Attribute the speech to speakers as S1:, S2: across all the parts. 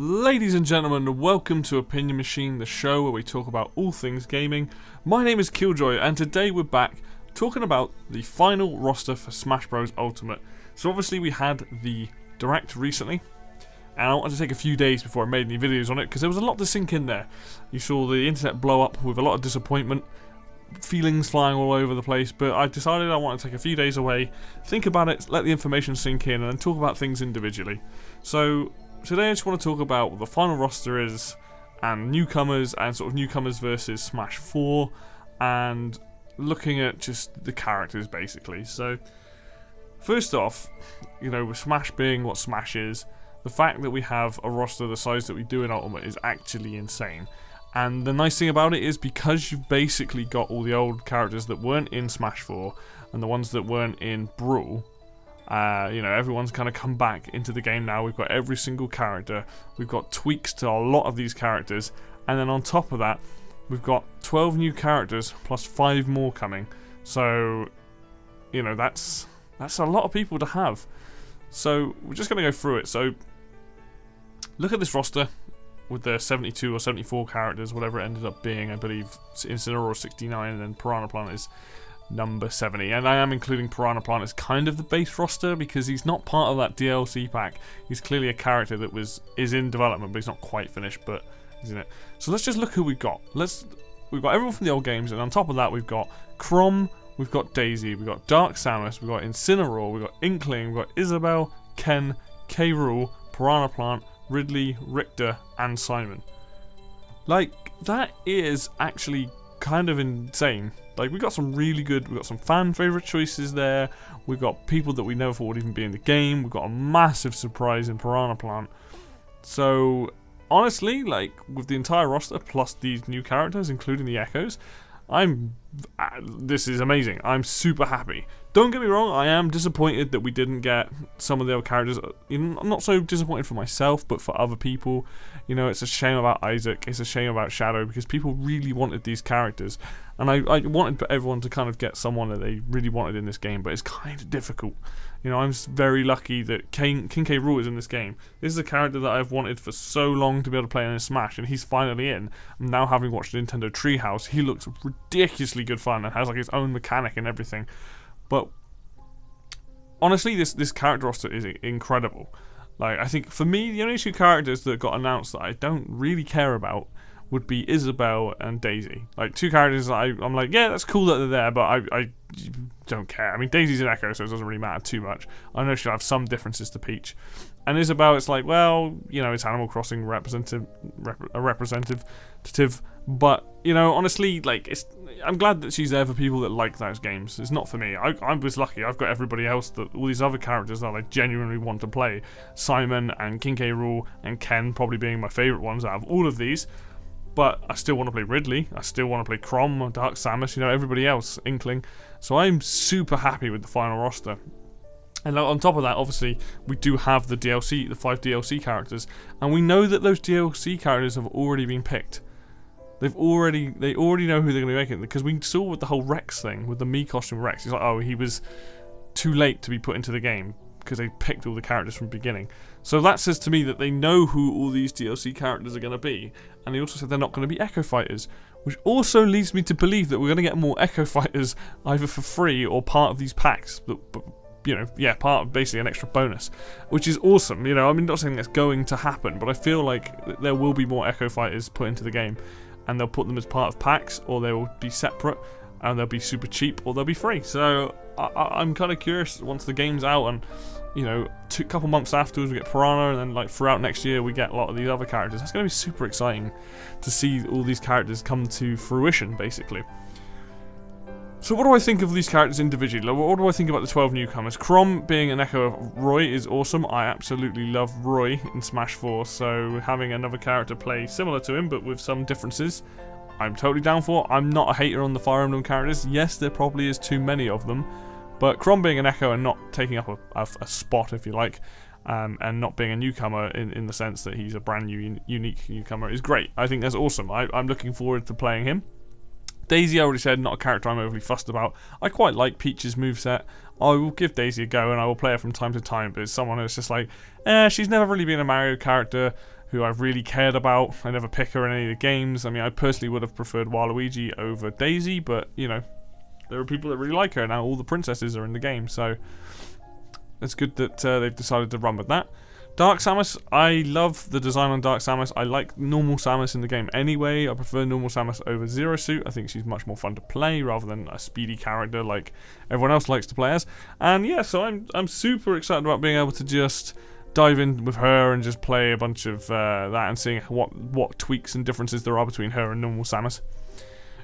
S1: Ladies and gentlemen, welcome to Opinion Machine, the show where we talk about all things gaming. My name is Killjoy, and today we're back talking about the final roster for Smash Bros. Ultimate. So obviously we had the Direct recently, and I wanted to take a few days before I made any videos on it, because there was a lot to sink in there. You saw the internet blow up with a lot of disappointment, feelings flying all over the place, but I decided I want to take a few days away, think about it, let the information sink in, and then talk about things individually. So today I just want to talk about what the final roster is, and newcomers, and sort of newcomers versus Smash 4, and looking at just the characters basically. So first off, you know, with Smash being what Smash is, the fact that we have a roster the size that we do in Ultimate is actually insane. And the nice thing about it is, because you've basically got all the old characters that weren't in Smash 4 and the ones that weren't in Brawl, you know, everyone's kind of come back into the game now. We've got every single character, we've got tweaks to a lot of these characters, and then on top of that we've got 12 new characters plus 5 more coming. So, you know, that's a lot of people to have. So we're just going to go through it. So look at this roster with the 72 or 74 characters, whatever it ended up being. I believe Incineroar 69 and then Piranha Plant is number 70, and I am including Piranha Plant as kind of the base roster because he's not part of that DLC pack. He's clearly a character that is in development, but he's not quite finished, but he's in it. So let's just look who we've got. We've got everyone from the old games, and on top of that we've got Chrom, we've got Daisy, we've got Dark Samus, we've got Incineroar, we've got Inkling, we've got Isabelle, Ken, K. Rool, Piranha Plant, Ridley, Richter, and Simon. Like, that is actually kind of insane. Like, we've got some really good, we've got some fan favourite choices there, we've got people that we never thought would even be in the game, we've got a massive surprise in Piranha Plant. So, honestly, like, with the entire roster, plus these new characters, including the Echoes, this is amazing. I'm super happy. Don't get me wrong, I am disappointed that we didn't get some of the other characters. I'm not so disappointed for myself, but for other people. You know, it's a shame about Isaac, it's a shame about Shadow, because people really wanted these characters. And I wanted everyone to kind of get someone that they really wanted in this game, but it's kind of difficult. You know, I'm very lucky that King K. Rool is in this game. This is a character that I've wanted for so long to be able to play in Smash, and he's finally in. And now, having watched Nintendo Treehouse, he looks ridiculously good fun and has like his own mechanic and everything. But honestly, this character roster is incredible. Like, I think for me, the only two characters that got announced that I don't really care about would be Isabelle and Daisy. Like, two characters that I'm like, yeah, that's cool that they're there, but I don't care. I mean, Daisy's an Echo, so it doesn't really matter too much. I know she'll have some differences to Peach. And Isabelle, it's like, well, you know, it's Animal Crossing representative, but, you know, honestly, like, I'm glad that she's there for people that like those games. It's not for me. I was lucky. I've got everybody else, that all these other characters that I genuinely want to play. Simon and King K. Rool and Ken probably being my favourite ones out of all of these. But I still want to play Ridley, I still want to play Chrom, Dark Samus, you know, everybody else, Inkling. So I'm super happy with the final roster. And on top of that, obviously, we do have the DLC, the 5 DLC characters, and we know that those DLC characters have already been picked. They already know who they're going to be making, because we saw with the whole Rex thing, with the Mii costume Rex, he's like, oh, he was too late to be put into the game, because they picked all the characters from the beginning. So that says to me that they know who all these DLC characters are going to be, and they also said they're not going to be Echo Fighters, which also leads me to believe that we're going to get more Echo Fighters either for free or part of these packs, but you know, yeah, part of basically an extra bonus, which is awesome. You know, I mean, not saying that's going to happen, but I feel like there will be more Echo Fighters put into the game, and they'll put them as part of packs, or they will be separate, and they'll be super cheap, or they'll be free. So I'm kind of curious once the game's out, and you know, a couple months afterwards we get Piranha, and then like throughout next year we get a lot of these other characters. That's going to be super exciting to see all these characters come to fruition, basically. So what do I think of these characters individually? What do I think about the 12 newcomers? Chrom being an echo of Roy is awesome. I absolutely love Roy in Smash 4, so having another character play similar to him but with some differences, I'm totally down for. I'm not a hater on the Fire Emblem characters. Yes, there probably is too many of them, but Chrom being an echo and not taking up a spot, if you like, and not being a newcomer in the sense that he's a brand new, unique newcomer is great. I think that's awesome. I'm looking forward to playing him. Daisy, I already said, not a character I'm overly fussed about. I quite like Peach's moveset. I will give Daisy a go and I will play her from time to time, but it's someone who's just like, she's never really been a Mario character who I've really cared about. I never pick her in any of the games. I mean, I personally would have preferred Waluigi over Daisy, but, you know, there are people that really like her. Now all the princesses are in the game, so it's good that they've decided to run with that. Dark Samus, I love the design on Dark Samus. I like normal Samus in the game anyway. I prefer normal Samus over Zero Suit. I think she's much more fun to play rather than a speedy character like everyone else likes to play as. And yeah, so I'm super excited about being able to just dive in with her and just play a bunch of that and seeing what tweaks and differences there are between her and normal Samus.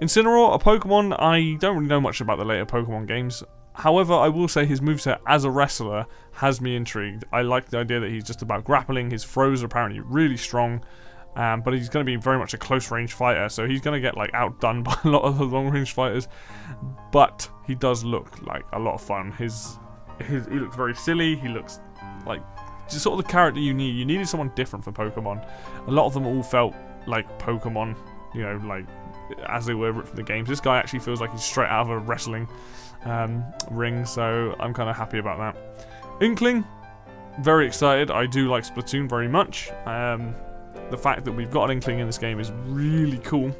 S1: Incineroar, a Pokemon, I don't really know much about the later Pokemon games. However, I will say his moveset as a wrestler has me intrigued. I like the idea that he's just about grappling. His throws are apparently really strong, but he's going to be very much a close-range fighter, so he's going to get like outdone by a lot of the long-range fighters. But he does look like a lot of fun. He looks very silly. He looks like just sort of the character you need. You needed someone different for Pokemon. A lot of them all felt like Pokemon, you know, like as they were from the games. This guy actually feels like he's straight out of a wrestling ring, so I'm kind of happy about that. Inkling, very excited. I do like Splatoon very much. The fact that we've got an Inkling in this game is really cool,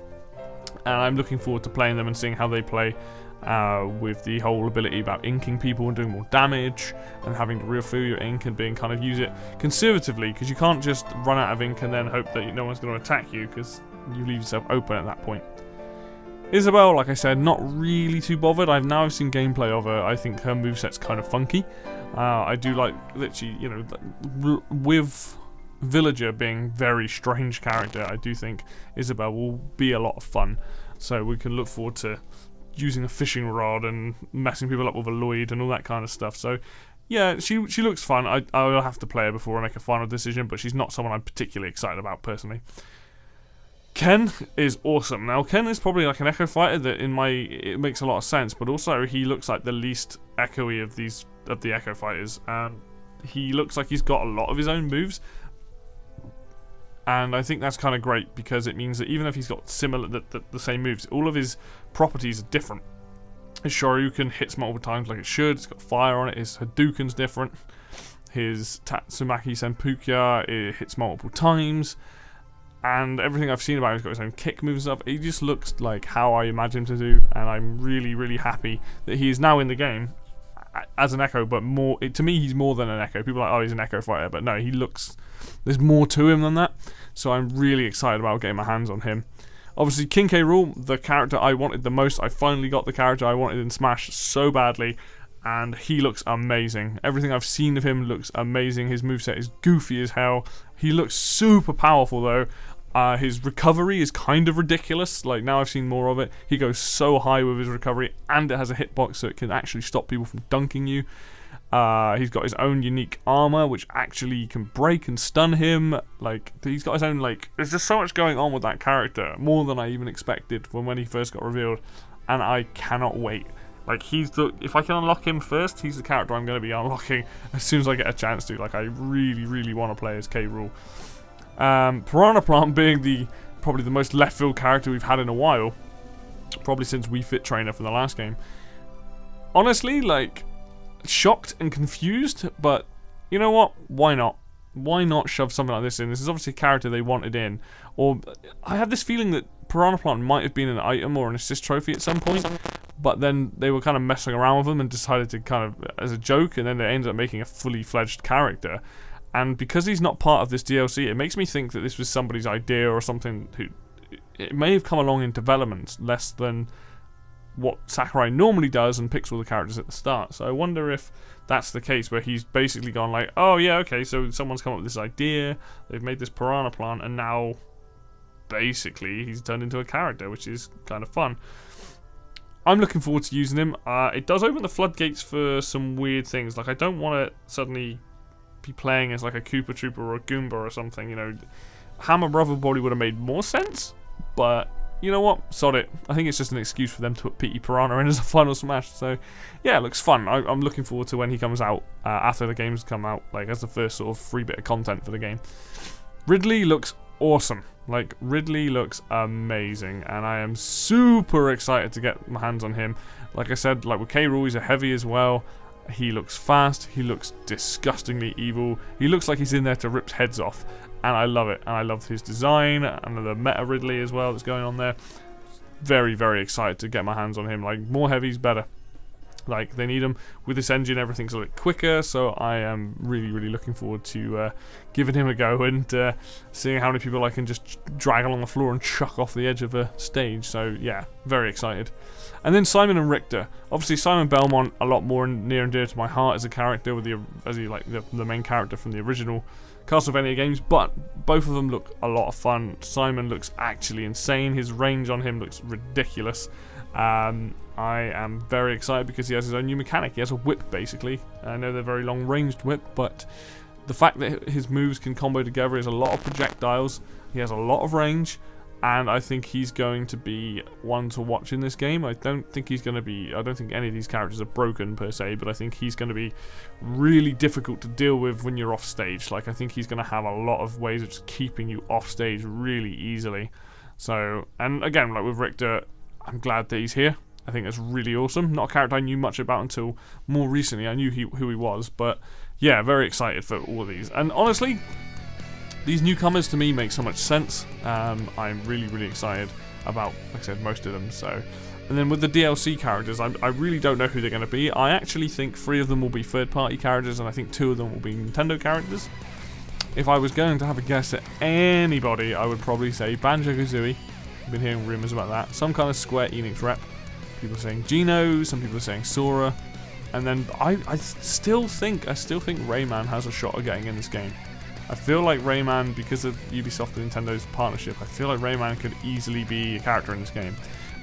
S1: and I'm looking forward to playing them and seeing how they play with the whole ability about inking people and doing more damage and having to refill your ink and being kind of use it conservatively, because you can't just run out of ink and then hope that no one's going to attack you, because you leave yourself open at that point. Isabelle, like I said, not really too bothered. I've now seen gameplay of her. I think her moveset's kind of funky. I do like that she, you know, with Villager being very strange character, I do think Isabelle will be a lot of fun. So we can look forward to using a fishing rod and messing people up with a Lloyd and all that kind of stuff. So yeah, she looks fun. I will have to play her before I make a final decision, but she's not someone I'm particularly excited about personally. Ken is awesome. Now, Ken is probably like an Echo fighter that it makes a lot of sense, but also he looks like the least echoey of the Echo fighters. He looks like he's got a lot of his own moves, and I think that's kind of great because it means that even if he's got the same moves, all of his properties are different. His Shoryuken hits multiple times like it should. It's got fire on it. His Hadouken's different. His Tatsumaki Senpuku, it hits multiple times. And everything I've seen about him, he's got his own kick moves and stuff. He just looks like how I imagine him to do, and I'm really, really happy that he is now in the game as an Echo, but to me, he's more than an Echo. People are like, oh, he's an Echo fighter, but no, there's more to him than that, so I'm really excited about getting my hands on him. Obviously, King K. Rool, the character I wanted the most. I finally got the character I wanted in Smash so badly, and he looks amazing. Everything I've seen of him looks amazing. His moveset is goofy as hell. He looks super powerful though. His recovery is kind of ridiculous. Like, now I've seen more of it. He goes so high with his recovery, and it has a hitbox so it can actually stop people from dunking you. He's got his own unique armor, which actually can break and stun him. Like, he's got his own, like, there's just so much going on with that character, more than I even expected from when he first got revealed, and I cannot wait. Like, if I can unlock him first, he's the character I'm going to be unlocking as soon as I get a chance to. Like, I really, really want to play as K. Rool. Piranha Plant being probably the most left field character we've had in a while, probably since Wii Fit Trainer from the last game. Honestly, like, shocked and confused, but you know what? Why not? Why not shove something like this in? This is obviously a character they wanted in. Or I have this feeling that Piranha Plant might have been an item or an assist trophy at some point, but then they were kind of messing around with them and decided to kind of, as a joke, and then they ended up making a fully fledged character. And because he's not part of this DLC, it makes me think that this was somebody's idea or something who it may have come along in development less than what Sakurai normally does and picks all the characters at the start. So I wonder if that's the case, where he's basically gone like, oh yeah, okay, so someone's come up with this idea, they've made this Piranha Plant, and now basically he's turned into a character, which is kind of fun. I'm looking forward to using him. It does open the floodgates for some weird things. Like, I don't want to suddenly be playing as like a Koopa Trooper or a Goomba or something, you know. Hammer Brother probably would have made more sense, but you know what? Sod it. I think it's just an excuse for them to put Petey Piranha in as a final Smash. So yeah, it looks fun. I'm looking forward to when he comes out after the games come out, like as the first sort of free bit of content for the game. Ridley looks awesome. Like, Ridley looks amazing, and I am super excited to get my hands on him. Like I said, like with K. Rool, he's a heavy as well. He looks fast, he looks disgustingly evil, he looks like he's in there to rip heads off, and I love it, and I love his design, and the meta Ridley as well that's going on there. Very, very excited to get my hands on him. Like, more heavies, better. Like, they need them with this engine, everything's a bit quicker, so I am really, really looking forward to giving him a go and seeing how many people I can just drag along the floor and chuck off the edge of a stage. So yeah, very excited. And then Simon and Richter. Obviously Simon Belmont, a lot more near and dear to my heart as a character, with the main character from the original Castlevania games, but both of them look a lot of fun. Simon looks actually insane, his range on him looks ridiculous. I am very excited because he has his own new mechanic. He has a whip, basically. I know they're very long-ranged whip, but the fact that his moves can combo together is a lot of projectiles. He has a lot of range, and I think he's going to be one to watch in this game. I don't think any of these characters are broken per se, but I think he's going to be really difficult to deal with when you're off stage. Like, I think he's going to have a lot of ways of just keeping you off stage really easily. So, and again, like with Richter, I'm glad that he's here. I think that's really awesome. Not a character I knew much about until more recently. I knew who he was, but yeah, very excited for all of these. And honestly, these newcomers to me make so much sense. I'm really, really excited about, like I said, most of them. So, and then with the DLC characters, I really don't know who they're going to be. I actually think 3 of them will be third-party characters, and I think 2 of them will be Nintendo characters. If I was going to have a guess at anybody, I would probably say Banjo-Kazooie. I've been hearing rumors about that. Some kind of Square Enix rep. People are saying Gino, some people are saying Sora, and then I still think Rayman has a shot at getting in this game. I feel like Rayman, because of Ubisoft and Nintendo's partnership, I feel like Rayman could easily be a character in this game.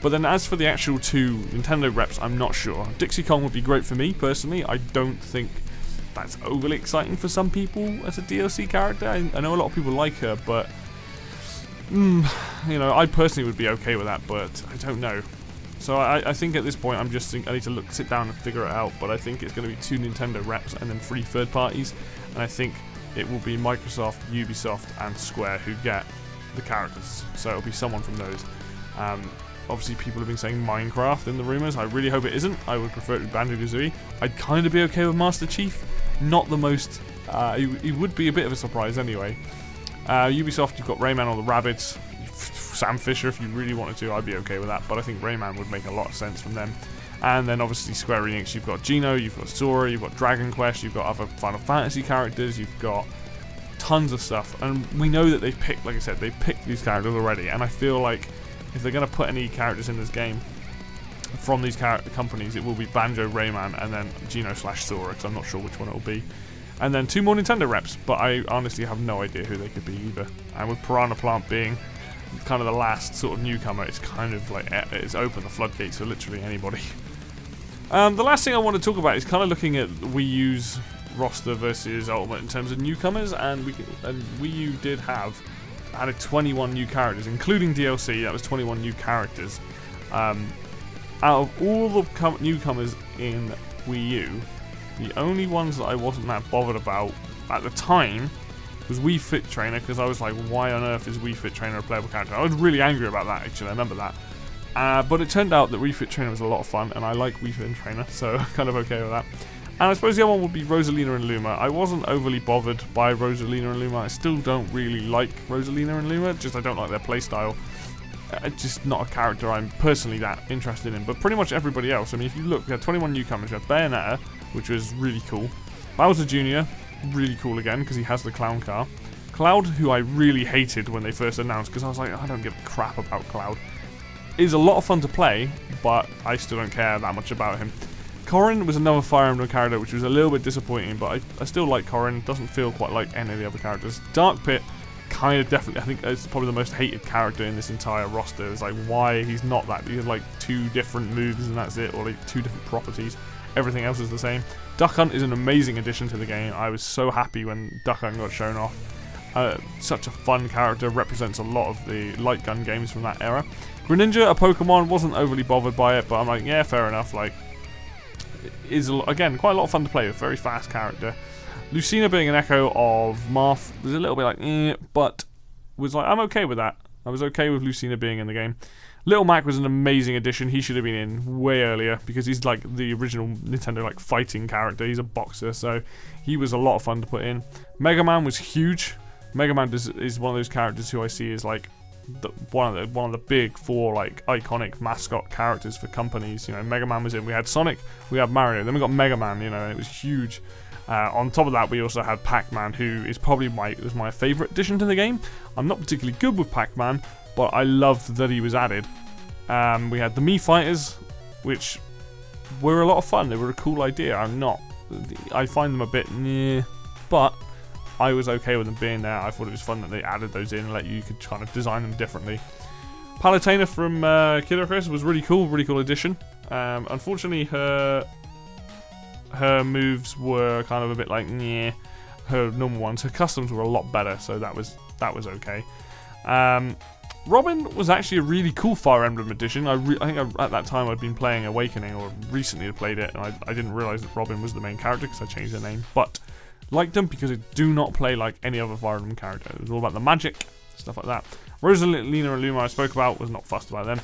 S1: But then as for the actual 2 Nintendo reps, I'm not sure. Dixie Kong would be great for me, personally. I don't think that's overly exciting for some people as a DLC character. I know a lot of people like her, but you know, I personally would be okay with that, but I don't know. So I think at this point I need to sit down and figure it out, but I think it's going to be 2 Nintendo reps and then 3 third parties, and I think it will be Microsoft, Ubisoft and Square who get the characters, so it'll be someone from those. Obviously people have been saying Minecraft in the rumours. I really hope it isn't. I would prefer it to be Banjo-Kazooie. I'd kind of be okay with Master Chief, not the most, he would be a bit of a surprise anyway. Ubisoft, you've got Rayman or the Rabbids. Sam Fisher, if you really wanted to, I'd be okay with that, but I think Rayman would make a lot of sense from them. And then obviously Square Enix, you've got Gino, you've got Sora, you've got Dragon Quest, you've got other Final Fantasy characters, you've got tons of stuff, and we know that they've picked, like I said, they've picked these characters already, and I feel like if they're going to put any characters in this game from these companies, it will be Banjo, Rayman, and then Gino/Sora, because I'm not sure which one it will be. And then 2 more Nintendo reps, but I honestly have no idea who they could be either. And with Piranha Plant being kind of the last sort of newcomer, it's kind of like it's opened the floodgates for literally anybody. The last thing I want to talk about is kind of looking at Wii U's roster versus Ultimate in terms of newcomers, and Wii U added 21 new characters, including DLC. That was 21 new characters. Out of all the newcomers in Wii U, the only ones that I wasn't that bothered about at the time was Wii Fit Trainer, because I was like, why on earth is Wii Fit Trainer a playable character? I was really angry about that, actually, I remember that. But it turned out that Wii Fit Trainer was a lot of fun, and I like Wii Fit Trainer, so I'm kind of okay with that. And I suppose the other one would be Rosalina and Luma. I wasn't overly bothered by Rosalina and Luma. I still don't really like Rosalina and Luma, just I don't like their playstyle. It's just not a character I'm personally that interested in. But pretty much everybody else, I mean, if you look, we had 21 newcomers. We had Bayonetta, which was really cool. Bowser Jr., really cool again, because he has the clown car. Cloud, who I really hated when they first announced, because I was like, I don't give a crap about Cloud. Is a lot of fun to play, but I still don't care that much about him. Corrin was another Fire Emblem character, which was a little bit disappointing, but I still like Corrin. Doesn't feel quite like any of the other characters. Dark Pit, kind of definitely, I think it's probably the most hated character in this entire roster. It's like, why he's not that? He has like 2 different moves and that's it, or like 2 different properties. Everything else is the same. Duck Hunt is an amazing addition to the game. I was so happy when Duck Hunt got shown off. Such a fun character, represents a lot of the light gun games from that era. Greninja, a Pokemon, wasn't overly bothered by it, but I'm like, yeah, fair enough. Like, is again quite a lot of fun to play with. Very fast character. Lucina being an echo of Marth was a little bit like, but was like, I'm okay with that. I was okay with Lucina being in the game. Little Mac was an amazing addition. He should have been in way earlier because he's like the original Nintendo like fighting character. He's a boxer, so he was a lot of fun to put in. Mega Man was huge. Mega Man is one of those characters who I see as like one of the big four like iconic mascot characters for companies. You know, Mega Man was in. We had Sonic, we had Mario, then we got Mega Man. You know, and it was huge. On top of that, we also had Pac-Man, who is probably my favourite addition to the game. I'm not particularly good with Pac-Man, but I loved that he was added. We had the Mii Fighters, which were a lot of fun. They were a cool idea. I find them a bit meh, but I was okay with them being there. I thought it was fun that they added those in and let you could kind of design them differently. Palutena from Kid Icarus was really cool addition. Unfortunately, her moves were kind of a bit like meh. Her normal ones, her customs were a lot better, so that was okay. Robin was actually a really cool Fire Emblem addition. I think at that time I'd been playing Awakening, or recently had played it, and I didn't realise that Robin was the main character because I changed the name. But liked them because they do not play like any other Fire Emblem character. It was all about the magic, stuff like that. Rosalina and Luma I spoke about, was not fussed about them,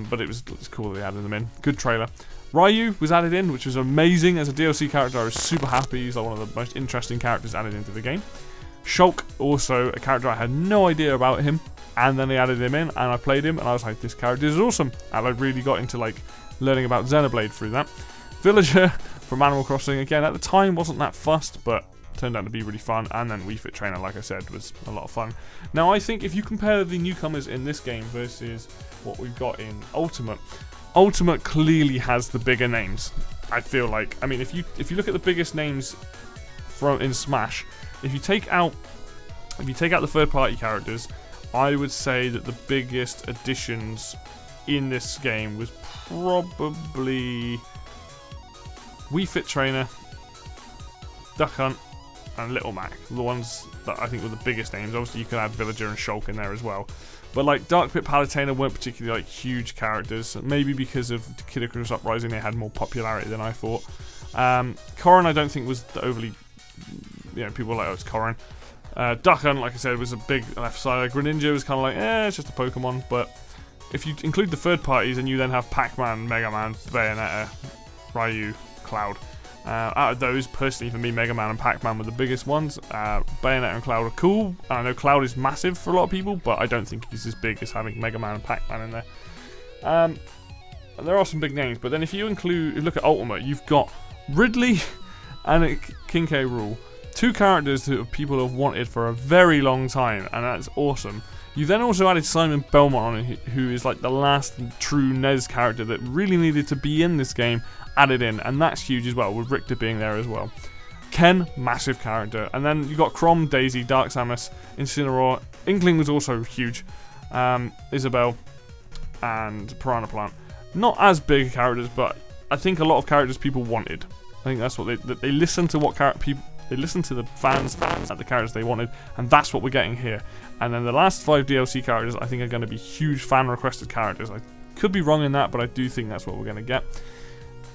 S1: but it was cool that they added them in. Good trailer. Ryu was added in, which was amazing. As a DLC character, I was super happy. He's like one of the most interesting characters added into the game. Shulk, also a character I had no idea about him, and then they added him in, and I played him, and I was like, this character is awesome. And I really got into like learning about Xenoblade through that. Villager from Animal Crossing, again, at the time wasn't that fussed, but turned out to be really fun. And then Wii Fit Trainer, like I said, was a lot of fun. Now, I think if you compare the newcomers in this game versus what we've got in Ultimate threely has the bigger names. I feel like, I mean, if you look at the biggest names in Smash, if you take out the third-party characters, I would say that the biggest additions in this game was probably Wii Fit Trainer, Duck Hunt, and Little Mac. The ones that I think were the biggest names. Obviously, you could add Villager and Shulk in there as well. But like Dark Pit Palutena weren't particularly like huge characters. Maybe because of Kid Icarus Uprising, they had more popularity than I thought. Corrin, I don't think was overly, people were like, oh, it's Corrin. Duck Hunt, like I said, was a big left side. Greninja was kind of like, it's just a Pokemon. But if you include the third parties and you then have Pac-Man, Mega Man, Bayonetta, Ryu, Cloud. Out of those, personally, for me, Mega Man and Pac-Man were the biggest ones. Bayonetta and Cloud are cool. I know Cloud is massive for a lot of people, but I don't think he's as big as having Mega Man and Pac-Man in there. There are some big names, but then if you look at Ultimate, you've got Ridley and King K. Rool. Two characters that people have wanted for a very long time, and that's awesome. You then also added Simon Belmont on it, who is like the last true NES character that really needed to be in this game, added in, and that's huge as well, with Richter being there as well. Ken, massive character. And then you got Chrom, Daisy, Dark Samus, Incineroar. Inkling was also huge. Isabelle and Piranha Plant. Not as big characters, but I think a lot of characters people wanted. I think that's what they listened to what people. They listened to the fans and the characters they wanted, and that's what we're getting here. And then the last 5 DLC characters I think are going to be huge fan-requested characters. I could be wrong in that, but I do think that's what we're going to get.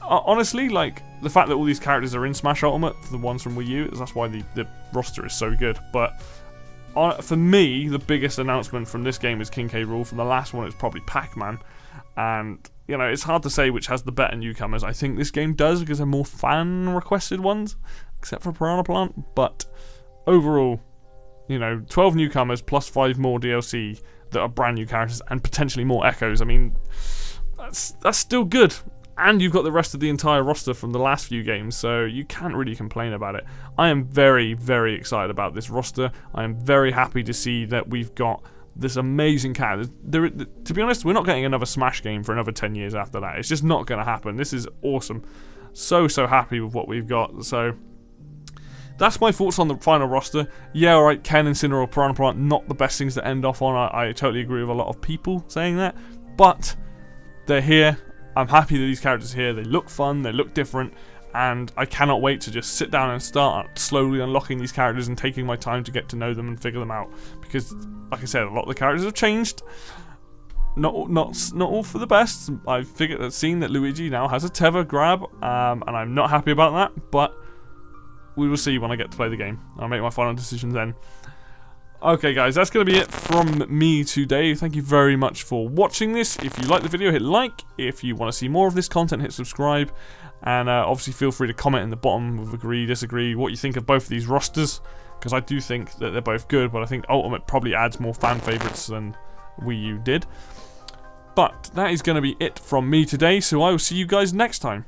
S1: Honestly, like, the fact that all these characters are in Smash Ultimate, the ones from Wii U, that's why the roster is so good. But for me, the biggest announcement from this game is King K. Rool. From the last one, it's probably Pac-Man. And, it's hard to say which has the better newcomers. I think this game does, because they're more fan-requested ones, except for Piranha Plant. But overall, 12 newcomers plus 5 more DLC that are brand new characters and potentially more echoes. I mean, that's still good. And you've got the rest of the entire roster from the last few games, so you can't really complain about it. I am very, very excited about this roster. I am very happy to see that we've got this amazing character. To be honest, we're not getting another Smash game for another 10 years after that. It's just not going to happen. This is awesome. So happy with what we've got. So that's my thoughts on the final roster. Yeah, alright, Ken, Incineroar, Piranha Plant, not the best things to end off on. I totally agree with a lot of people saying that. But they're here. I'm happy that these characters are here. They look fun, they look different, and I cannot wait to just sit down and start slowly unlocking these characters and taking my time to get to know them and figure them out. Because, like I said, a lot of the characters have changed. Not all for the best. I've seen that Luigi now has a tether grab, and I'm not happy about that, but we will see when I get to play the game. I'll make my final decision then. Okay guys, that's going to be it from me today. Thank you very much for watching this. If you like the video, hit like. If you want to see more of this content, hit subscribe. And obviously feel free to comment in the bottom with agree, disagree, what you think of both of these rosters. Because I do think that they're both good, but I think Ultimate probably adds more fan favourites than Wii U did. But that is going to be it from me today, so I will see you guys next time.